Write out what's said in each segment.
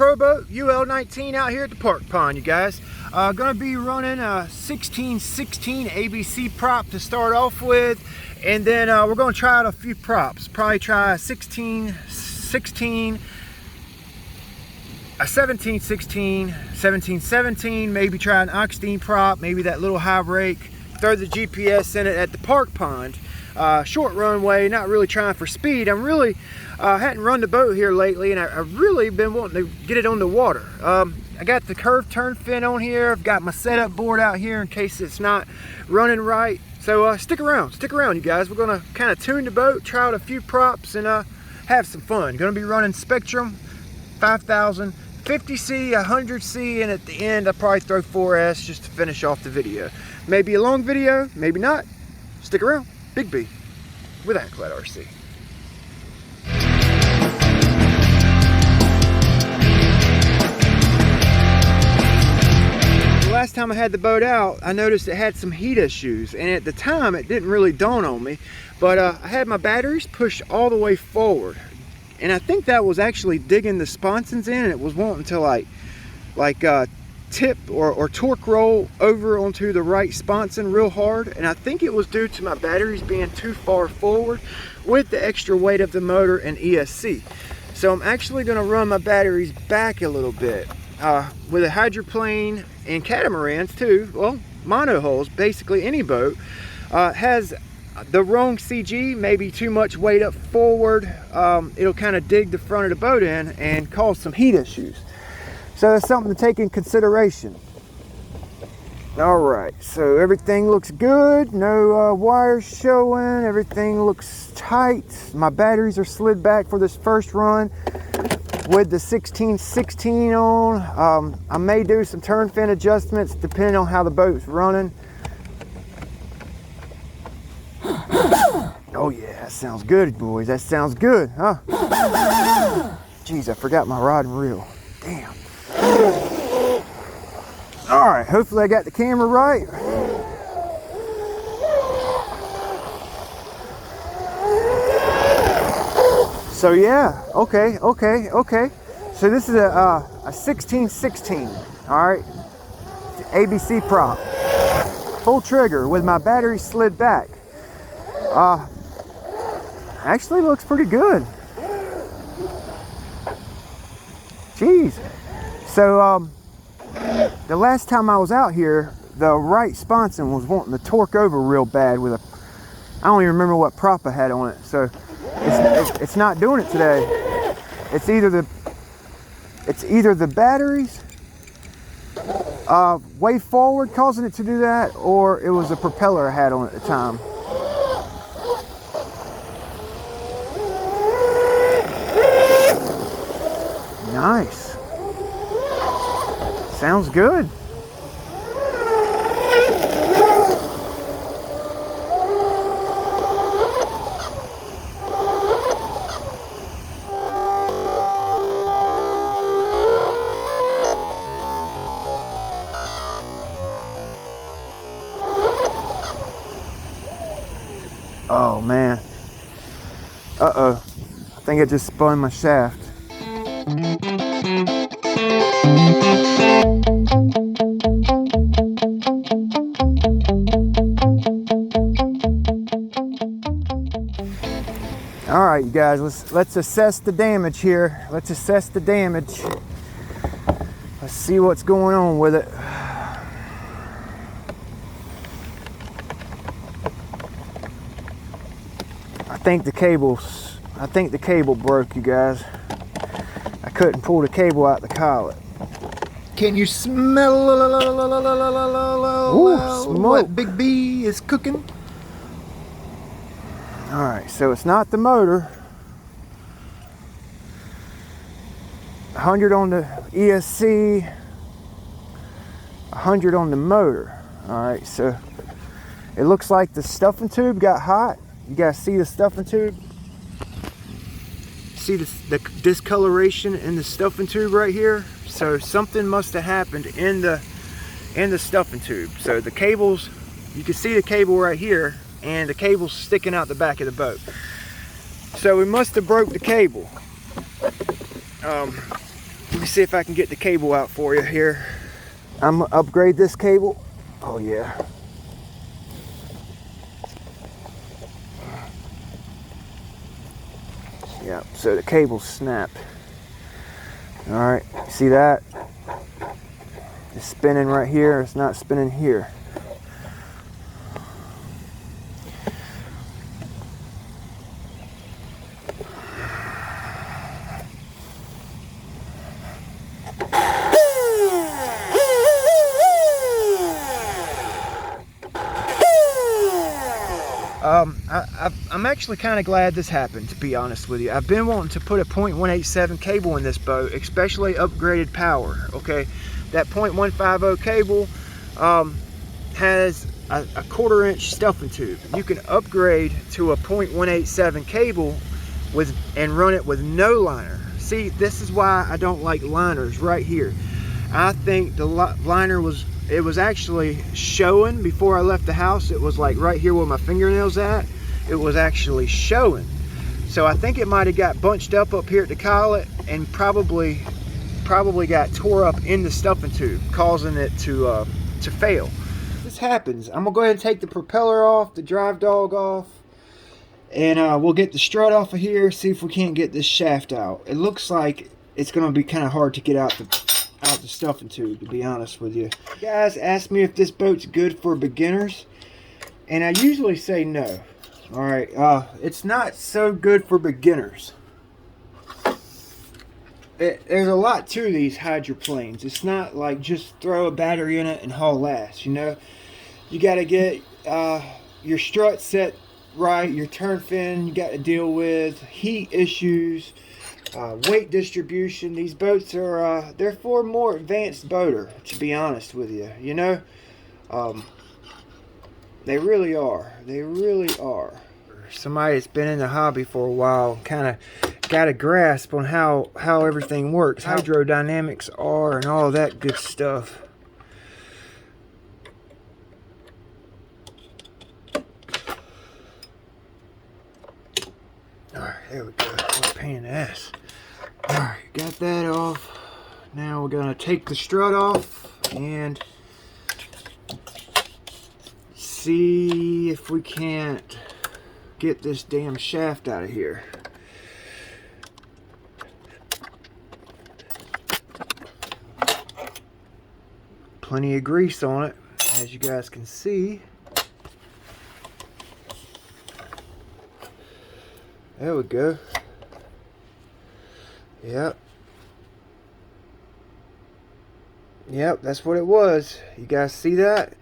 Proboat UL-19 out here at the park pond, you guys. Gonna be running a 16-16 ABC prop to start off with, and then we're gonna try out a few props. Probably try a 16-16, a 17-16, 17-17, maybe try an Oxtein prop, maybe that little high rake, throw the GPS in it at the park pond. Short runway, not really trying for speed. I'm really hadn't run the boat here lately, and I've really been wanting to get it on the water. I got the curved turn fin on here. I've got my setup board out here in case it's not running right. So stick around, you guys. We're gonna kind of tune the boat, try out a few props, and have some fun. Gonna be running Spectrum 5000, 50C, 100C, and at the end I'll probably throw 4S just to finish off the video. Maybe a long video, maybe not. Stick around. Big B with Ironclad RC. The last time I had the boat out, I noticed it had some heat issues, and at the time it didn't really dawn on me, but I had my batteries pushed all the way forward, and I think that was actually digging the sponsons in, and it was wanting to like tip or torque roll over onto the right sponson real hard, and I think it was due to my batteries being too far forward with the extra weight of the motor and ESC. So I'm actually going to run my batteries back a little bit with a hydroplane and catamarans too. Well, monohulls, basically any boat has the wrong CG, maybe too much weight up forward. It'll kind of dig the front of the boat in and cause some heat issues. So that's something to take in consideration. All right, so everything looks good. No wires showing. Everything looks tight. My batteries are slid back for this first run with the 16-16 on. I may do some turn fin adjustments depending on how the boat's running. Oh yeah, that sounds good, boys. That sounds good, huh? Jeez, I forgot my rod and reel. Damn. All right, hopefully I got the camera right. So yeah, okay. So this is a 16-16, all right, ABC prop, full trigger with my battery slid back. Actually looks pretty good. Jeez. So the last time I was out here, the right sponson was wanting to torque over real bad with I don't even remember what prop I had on it. So it's not doing it today. It's either the batteries way forward causing it to do that, or it was the propeller I had on at the time. Nice. Sounds good. Oh man. Uh-oh. I think I just spun my shaft. All right, you guys, let's assess the damage here. Let's assess the damage. Let's see what's going on with it. I think the cable broke, you guys. I couldn't pull the cable out the collet. Can you smell what Big B is cooking? All right, so it's not the motor. 100 on the ESC, 100 on the motor. All right, so it looks like the stuffing tube got hot. You guys see the stuffing tube? See the discoloration in the stuffing tube right here? So something must have happened in the stuffing tube. So the cables, you can see the cable right here, and the cable's sticking out the back of the boat. So we must have broke the cable. me see if I can get the cable out for you here. I'm gonna upgrade this cable. Oh yeah. Yeah, so the cable's snapped. All right, see that? It's spinning right here, it's not spinning here. I'm actually kind of glad this happened, to be honest with you. I've been wanting to put a .187 cable in this boat, especially upgraded power, okay? That .150 cable has a 1/4 inch stuffing tube. You can upgrade to a .187 cable and run it with no liner. See, this is why I don't like liners right here. I think the liner was actually showing before I left the house. It was like right here where my fingernail's at. It was actually showing. So I think it might have got bunched up here at the collet and probably got tore up in the stuffing tube, causing it to fail. This happens. I'm gonna go ahead and take the propeller off, the drive dog off, and we'll get the strut off of here, see if we can't get this shaft out. It looks like it's gonna be kind of hard to get out the stuffing tube, to be honest with you. You guys ask me if this boat's good for beginners, and I usually say no. All right, it's not so good for beginners. There's a lot to these hydroplanes. It's not like just throw a battery in it and haul ass, you know. You got to get your strut set right, your turn fin you got to deal with, heat issues, weight distribution. These boats are they're for a more advanced boater, to be honest with you, you know. They really are. They really are. Somebody that's been in the hobby for a while kind of got a grasp on how everything works, hydrodynamics are, and all that good stuff. Alright, there we go. What a pain in the ass. Alright, got that off. Now we're going to take the strut off and see if we can't get this damn shaft out of here. Plenty of grease on it, as you guys can see. There we go. Yep, that's what it was. You guys see that?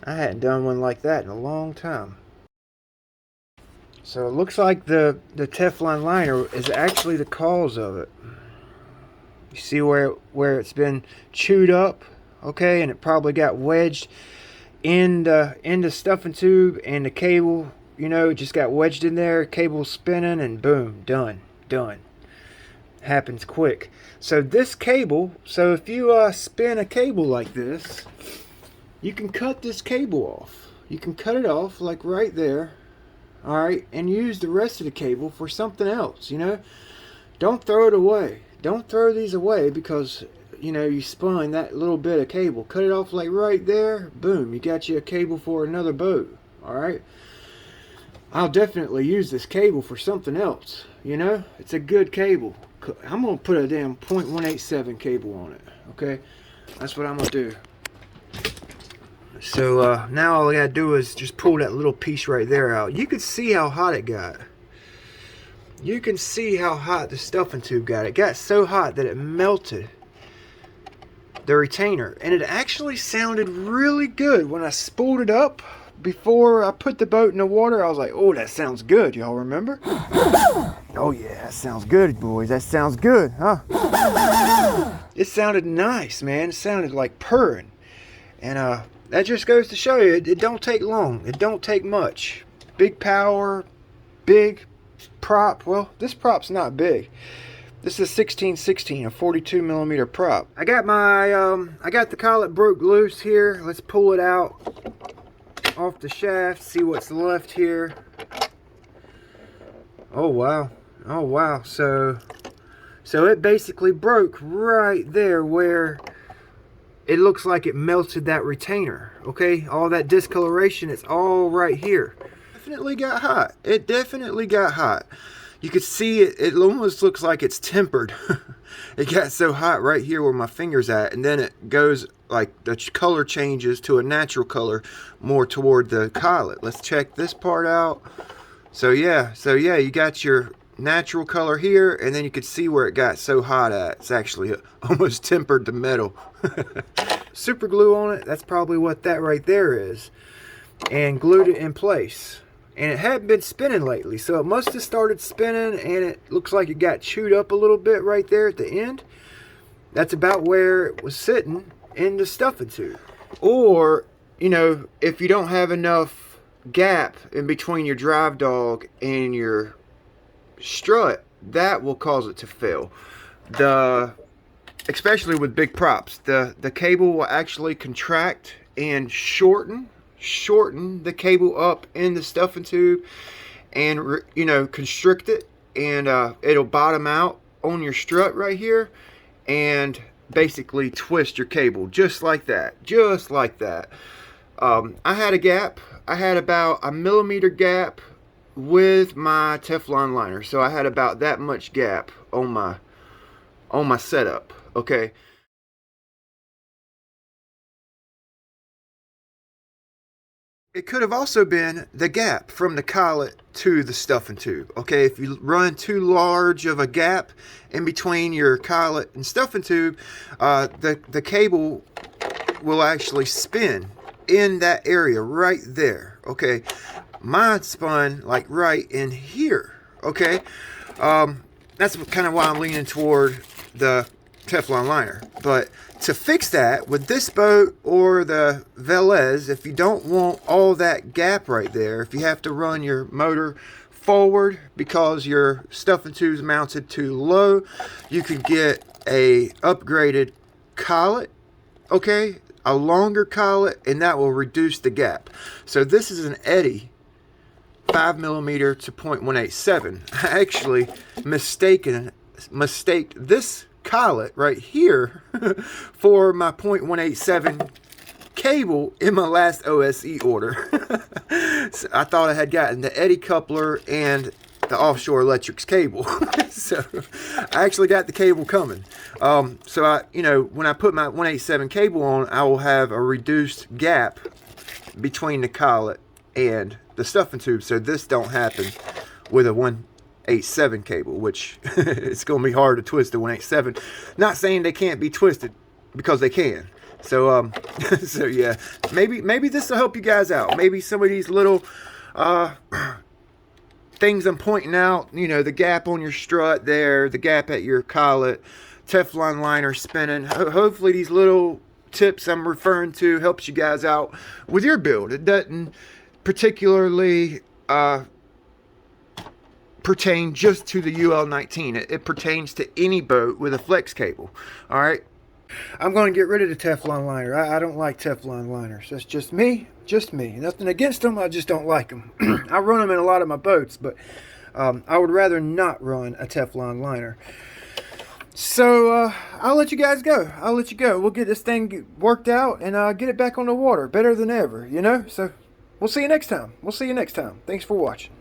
I hadn't done one like that in a long time. So it looks like the Teflon liner is actually the cause of it. You see where it's been chewed up, okay, and it probably got wedged in the stuffing tube, and the cable, you know, it just got wedged in there, cable spinning, and boom, done. Happens quick. So this cable, so if you spin a cable like this, you can cut this cable off. You can cut it off like right there. Alright, and use the rest of the cable for something else, you know. Don't throw it away. Don't throw these away because, you know, you spun that little bit of cable. Cut it off like right there. Boom, you got you a cable for another boat. Alright. I'll definitely use this cable for something else, you know. It's a good cable. I'm going to put a damn .187 cable on it, okay. That's what I'm going to do. So now all I gotta do is just pull that little piece right there out. You can see how hot it got. You can see how hot the stuffing tube got. It got so hot that it melted the retainer. And it actually sounded really good when I spooled it up before I put the boat in the water. I was like, oh, that sounds good. Y'all remember? Oh yeah, that sounds good, boys. That sounds good, huh? It sounded nice, man. It sounded like purring. And that just goes to show you, it don't take long. It don't take much. Big power, big prop. Well, this prop's not big. This is 1616, a 42 millimeter prop. I got my, I got the collet broke loose here. Let's pull it out off the shaft, see what's left here. Oh wow, oh wow. So So it basically broke right there where it looks like it melted that retainer. Okay, all that discoloration, it's all right here. Definitely got hot. It definitely got hot. You could see it, it almost looks like it's tempered. It got so hot right here where my finger's at, and then it goes like the color changes to a natural color more toward the collet. Let's check this part out. So yeah, you got your natural color here, and then you could see where it got so hot at. It's actually almost tempered the metal. Super glue on it, that's probably what that right there is, and glued it in place. And it hadn't been spinning lately, so it must have started spinning, and it looks like it got chewed up a little bit right there at the end. That's about where it was sitting in the stuffing tube. Or, you know, if you don't have enough gap in between your drive dog and your strut, that will cause it to fail. Especially with big props, the cable will actually contract and shorten the cable up in the stuffing tube, and you know, constrict it, and it'll bottom out on your strut right here and basically twist your cable just like that, I had a gap. I had about a millimeter gap with my Teflon liner, so I had about that much gap on my setup. Okay, it could have also been the gap from the collet to the stuffing tube. Okay, if you run too large of a gap in between your collet and stuffing tube, the cable will actually spin in that area right there. Okay, mine spun like right in here. Okay, that's kind of why I'm leaning toward the Teflon liner. But to fix that with this boat or the Velez, if you don't want all that gap right there, if you have to run your motor forward because your stuffing tube's mounted too low, you could get a upgraded collet, okay, a longer collet, and that will reduce the gap. So this is an Eddy 5mm to .187. I actually mistaked this collet right here for my .187 cable in my last OSE order. So I thought I had gotten the Eddy coupler and the offshore electrics cable. So I actually got the cable coming. So I, you know, when I put my 187 cable on, I will have a reduced gap between the collet and the stuffing tube, so this don't happen with a 187 cable, which it's going to be hard to twist a 187. Not saying they can't be twisted, because they can. So so yeah, maybe this will help you guys out. Maybe some of these little things I'm pointing out, you know, the gap on your strut there, the gap at your collet, Teflon liner spinning. Hopefully these little tips I'm referring to helps you guys out with your build. It doesn't particularly pertain just to the UL-19. It pertains to any boat with a flex cable. All right, I'm going to get rid of the Teflon liner. I don't like Teflon liners. That's just me. Nothing against them, I just don't like them. I run them in a lot of my boats, but I would rather not run a Teflon liner. So I'll let you guys go. We'll get this thing worked out and get it back on the water better than ever, you know. So we'll see you next time. Thanks for watching.